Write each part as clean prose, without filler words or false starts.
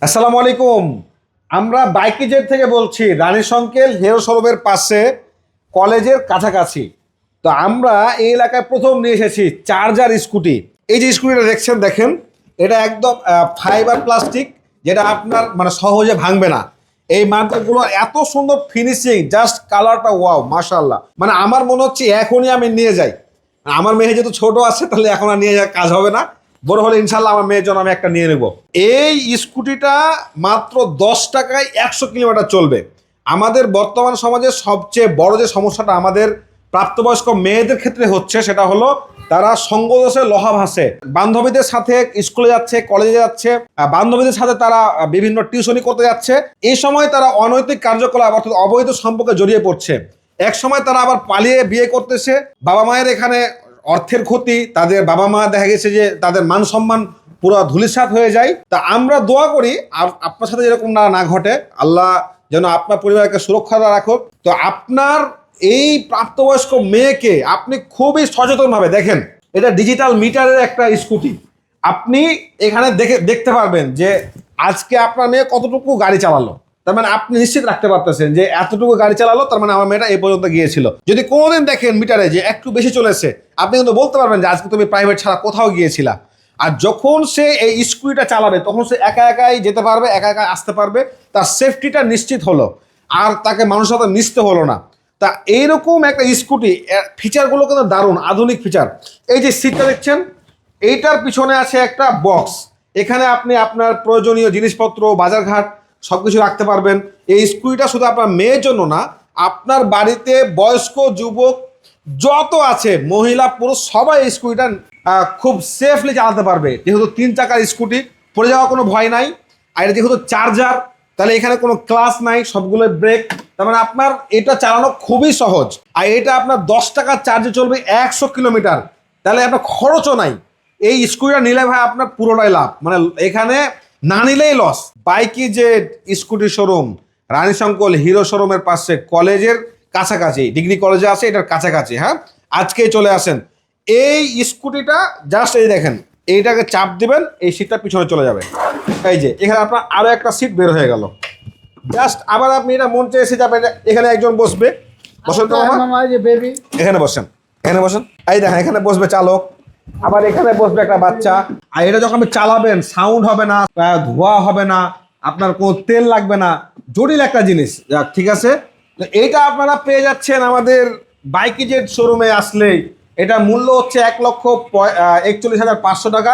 আসসালামু আলাইকুম। আমরা বাইকিজের থেকে বলছি, রানী সংকেল হিরো শোরুমের পাশে, কলেজের কাছাকাছি। তো আমরা এই এলাকায় প্রথম নিয়ে এসেছি চার্জার স্কুটি। এই যে স্কুটিটা দেখছেন, দেখেন, এটা একদম ফাইবার প্লাস্টিক, যেটা আপনার মানে সহজে ভাঙবে না। এই মার্কেটগুলো এত সুন্দর ফিনিশিং, জাস্ট কালারটা ওয়াও, মাশাআল্লাহ। মানে আমার মনে হচ্ছে এখনই আমি নিয়ে যাই। আমার মেয়ে যেহেতু ছোট আছে, তাহলে এখন আর নিয়ে যাওয়ার কাজ হবে না। বড় হলে ইনশাল্লাহ আমার মেয়ের জন্য আমি একটা নিয়ে নেব। এই স্কুটিটা মাত্র 10 টাকায় 100 কিলোমিটার চলবে। আমাদের বর্তমান সমাজে সবচেয়ে বড় যে সমস্যাটা আমাদের প্রাপ্তবয়স্ক মেয়েদের ক্ষেত্রে হচ্ছে, সেটা হলো তারা সঙ্গদোষে লোহা ভাসে। বান্ধবীদের সাথে স্কুলে যাচ্ছে, কলেজে যাচ্ছে, বান্ধবীদের সাথে তারা বিভিন্ন টিউশনি করতে যাচ্ছে। এই সময় তারা অনৈতিক কার্যকলাপ অর্থাৎ অবৈধ সম্পর্কে জড়িয়ে পড়ছে। এক সময় তারা আবার পালিয়ে বিয়ে করতেছে। বাবা মায়ের এখানে অর্থের ক্ষতি, তাদের বাবা মা দেখা গেছে যে তাদের মান সম্মান পুরো ধূলিসাৎ হয়ে যায়। তা আমরা দোয়া করি আপনার সাথে যেরকম না ঘটে, আল্লাহ যেন আপনার পরিবারকে সুরক্ষা রাখুক। তো আপনার এই প্রাপ্তবয়স্ক মেয়েকে আপনি খুবই সচেতনভাবে দেখেন। এটা ডিজিটাল মিটারের একটা স্কুটি। আপনি এখানে দেখতে পারবেন যে আজকে আপনার মেয়ে কতটুকু গাড়ি চালালো। তার মানে আপনি নিশ্চিত রাখতে পারতেছেন যে এতটুকু গাড়ি চালালো, তার মানে আমার মেয়েটা এই পর্যন্ত গিয়েছিল। যদি কোনোদিন দেখেন মিটারে যে একটু বেশি চলেছে, আপনি কিন্তু বলতে পারবেন যে আজকে তুমি প্রাইভেট ছাড়া কোথাও গিয়েছিলা। আর যখন সে এই স্কুটিটা চালাবে, তখন সে একা একাই যেতে পারবে, একা একা আসতে পারবে। তার সেফটিটা নিশ্চিত হলো, আর তাকে মানুষের সাথে মিশতে হলো না। তা এইরকম একটা স্কুটি, ফিচারগুলো কিন্তু দারুণ আধুনিক ফিচার। এই যে সিটটা দেখছেন, এইটার পিছনে আছে একটা বক্স। এখানে আপনি আপনার প্রয়োজনীয় জিনিসপত্র, বাজারঘাট সবকিছু রাখতে পারবেন। এই স্কুটিটা শুধু আপনার মেয়ের জন্য না, আপনার বাড়িতে বয়স্ক, যুবক যত আছে, মহিলা পুরুষ, সবাই এই স্কুটিটা খুব সেফলি চালাতে পারবে। যেহেতু 3 চাকার স্কুটি, পড়ে যাওয়ার কোনো ভয় নাই। আর এটা যেহেতু চার্জার, তাহলে এখানে কোনো ক্লাস নাই, সবগুলো ব্রেক। তার মানে আপনার এটা চালানো খুবই সহজ। আর এটা আপনার 10 টাকার চার্জে চলবে 100 কিলোমিটার। তাহলে আপনার খরচও নাই। এই স্কুটিটা নিলে ভাই আপনার পুরোটাই লাভ, মানে এখানে না নিলেই লস। বাইকিজেড স্কুটি শোরুম, রানী সংকল হিরো শোরুমের পাশে, কলেজের কাছাকাছি, ডিগ্রি কলেজে আছে এটার কাছাকাছি। হ্যাঁ, আজকেই চলে আসেন। এই স্কুটিটা জাস্ট এই দেখেন, এইটাকে চাপ দিবেন, এই সিটটা পিছনে চলে যাবে। এই যে এখানে আপনার আরো একটা সিট বের হয়ে গেল। জাস্ট আবার আপনি এটা মন চেয়ে এসে যাবেন, এখানে একজন বসবে। বসেন তো মামা, এখানে বসেন, এখানে বসেন। এই দেখেন, এখানে বসবে চালক, আবার এখানে বসবে একটা বাচ্চা। আর এটা যখন আপনি চালাবেন, সাউন্ড হবে না, ধোয়া হবে না, আপনার কোনো তেল লাগবে না। জটিল একটা জিনিস। ঠিক আছে, তো এইটা আপনারা পেয়ে যাচ্ছেন আমাদের বাইকিজেড শোরুমে আসলেই। এটা মূল্য হচ্ছে 1,41,500 টাকা।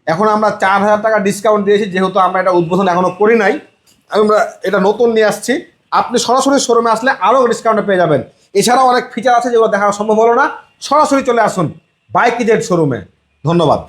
এখন আমরা 4,000 টাকা ডিসকাউন্ট দিয়েছি, যেহেতু আমরা এটা উদ্বোধন এখনো করি নাই, আমরা এটা নতুন নিয়ে আসছি। আপনি সরাসরি শোরুমে আসলে আরও ডিসকাউন্টে পেয়ে যাবেন। এছাড়াও অনেক ফিচার আছে যেগুলো দেখা সম্ভব হলো না। সরাসরি চলে আসুন বাইকিজেড শোরুমে। ধন্যবাদ।